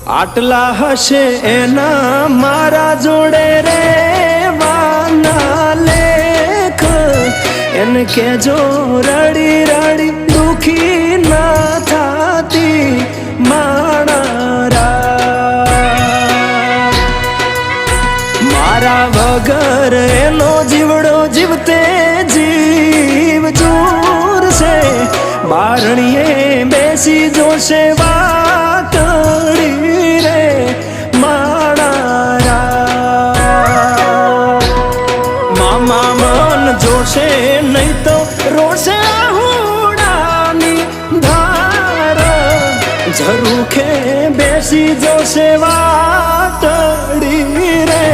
આટલા હશે એના મારા જોડે રે વાના લેખ એને કેજો રડી રડી દુખી ના થાતી માણા મારા વગર એનો જીવડો જીવતે જીવ ચૂર છે બારણીએ બેસી જોશે વાકડી રે માણા મામા મન જોશે નહીં તો રોશે હુડાની ધાર ઝરૂખે બેસી જોશે વાતડી રે